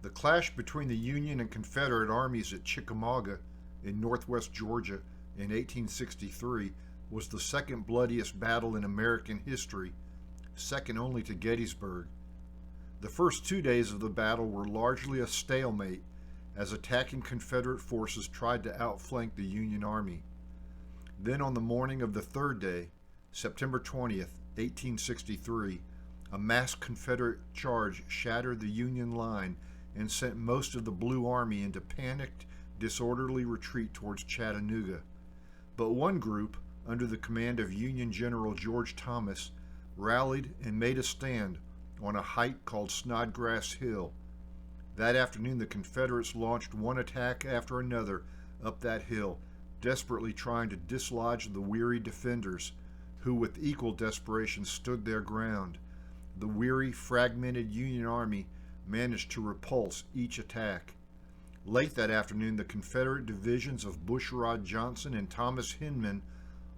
The clash between the Union and Confederate armies at Chickamauga in northwest Georgia in 1863 was the second bloodiest battle in American history, second only to Gettysburg. The first 2 days of the battle were largely a stalemate as attacking Confederate forces tried to outflank the Union Army. Then on the morning of the third day, September 20th, 1863, a massed Confederate charge shattered the Union line and sent most of the Blue Army into panicked, disorderly retreat towards Chattanooga. But one group, under the command of Union General George Thomas, rallied and made a stand on a height called Snodgrass Hill. That afternoon, the Confederates launched one attack after another up that hill, desperately trying to dislodge the weary defenders, who with equal desperation stood their ground. The weary, fragmented Union Army managed to repulse each attack. Late that afternoon, the Confederate divisions of Bushrod Johnson and Thomas Hinman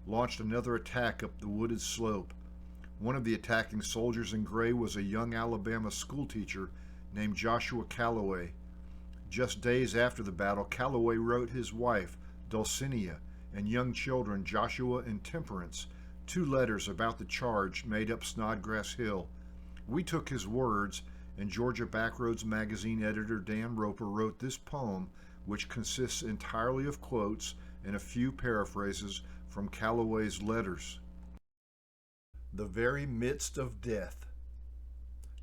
launched another attack up the wooded slope. One of the attacking soldiers in gray was a young Alabama schoolteacher named Joshua Calloway. Just days after the battle, Calloway wrote his wife, Dulcinea, and young children Joshua and Temperance 2 letters about the charge made up Snodgrass Hill. We took his words, and Georgia Backroads magazine editor Dan Roper wrote this poem, which consists entirely of quotes and a few paraphrases from Calloway's letters. The very midst of death.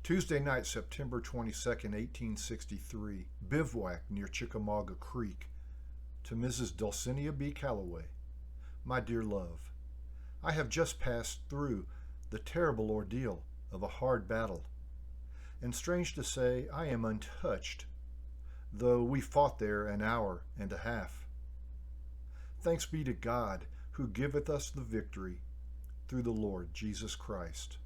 Tuesday night, September 22nd, 1863, bivouac near Chickamauga Creek. To Mrs. Dulcinea B. Calloway, my dear love, I have just passed through the terrible ordeal of a hard battle, and strange to say, I am untouched, though we fought there an hour and a half. Thanks be to God, who giveth us the victory through the Lord Jesus Christ.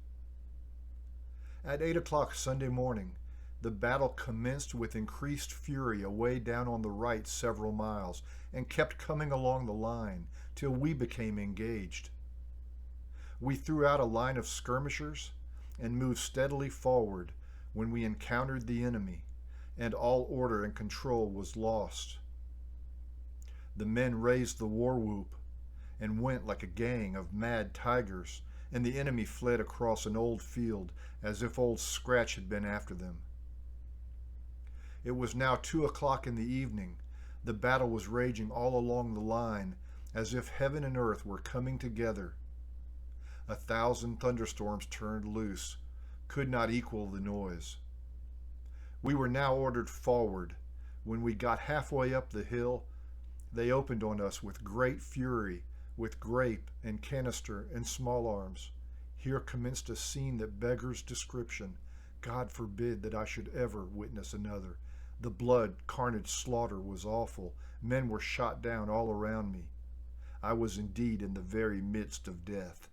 At 8 o'clock Sunday morning, the battle commenced with increased fury away down on the right several miles, and kept coming along the line till we became engaged. We threw out a line of skirmishers and moved steadily forward when we encountered the enemy, and all order and control was lost. The men raised the war whoop and went like a gang of mad tigers, and the enemy fled across an old field as if Old Scratch had been after them. It was now 2 o'clock in the evening. The battle was raging all along the line as if heaven and earth were coming together. 1,000 thunderstorms turned loose could not equal the noise. We were now ordered forward. When we got halfway up the hill, they opened on us with great fury, with grape and canister and small arms. Here commenced a scene that beggars description. God forbid that I should ever witness another. The blood, carnage, slaughter was awful. Men were shot down all around me. I was indeed in the very midst of death.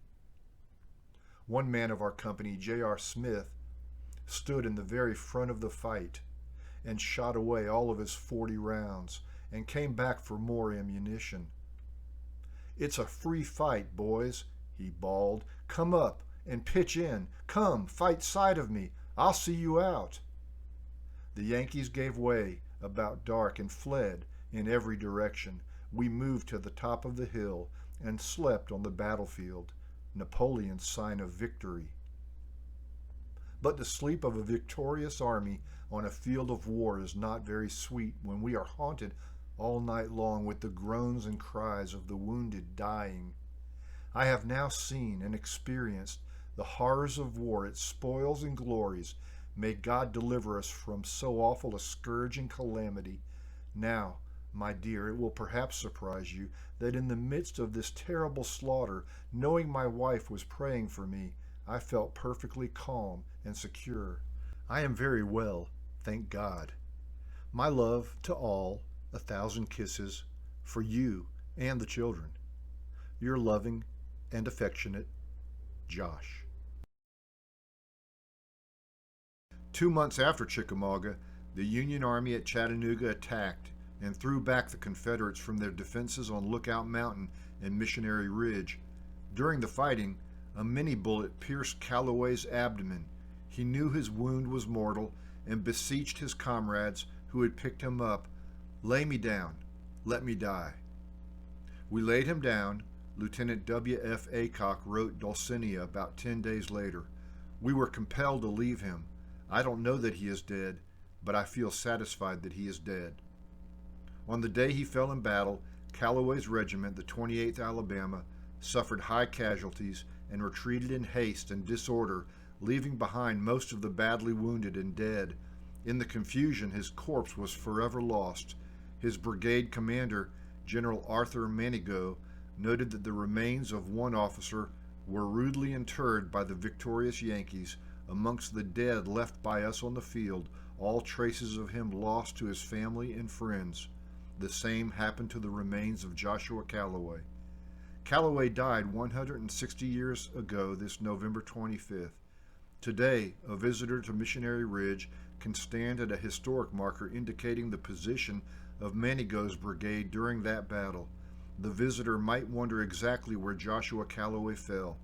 One man of our company, J.R. Smith, stood in the very front of the fight and shot away all of his 40 rounds and came back for more ammunition. "It's a free fight, boys," he bawled. "Come up and pitch in. Come, fight side of me. I'll see you out." The Yankees gave way about dark and fled in every direction. We moved to the top of the hill and slept on the battlefield, Napoleon's sign of victory. But the sleep of a victorious army on a field of war is not very sweet when we are haunted all night long with the groans and cries of the wounded dying. I have now seen and experienced the horrors of war, its spoils and glories. May God deliver us from so awful a scourge and calamity. Now, my dear, it will perhaps surprise you that in the midst of this terrible slaughter, knowing my wife was praying for me, I felt perfectly calm and secure. I am very well, thank God. My love to all, 1,000 kisses for you and the children. Your loving and affectionate Josh. 2 months after Chickamauga, the Union Army at Chattanooga attacked and threw back the Confederates from their defenses on Lookout Mountain and Missionary Ridge. During the fighting, a mini bullet pierced Calloway's abdomen. He knew his wound was mortal and beseeched his comrades who had picked him up, "Lay me down, let me die." "We laid him down," Lieutenant W. F. Aycock wrote Dulcinea about 10 days later. "We were compelled to leave him. I don't know that he is dead, but I feel satisfied that he is dead." On the day he fell in battle, Calloway's regiment, the 28th Alabama, suffered high casualties and retreated in haste and disorder, leaving behind most of the badly wounded and dead. In the confusion, his corpse was forever lost. His brigade commander, General Arthur Manigault, noted that the remains of one officer were rudely interred by the victorious Yankees. Amongst the dead left by us on the field, all traces of him lost to his family and friends. The same happened to the remains of Joshua Calloway. Calloway died 160 years ago this November 25th. Today, a visitor to Missionary Ridge can stand at a historic marker indicating the position of Manigault's brigade during that battle. The visitor might wonder exactly where Joshua Calloway fell.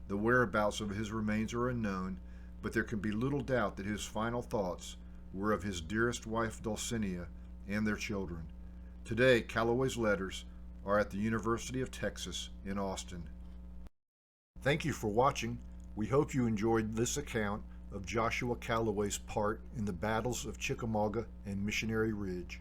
The whereabouts of his remains are unknown, but there can be little doubt that his final thoughts were of his dearest wife Dulcinea and their children. Today, Calloway's letters are at the University of Texas in Austin. Thank you for watching. We hope you enjoyed this account of Joshua Calloway's part in the battles of Chickamauga and Missionary Ridge.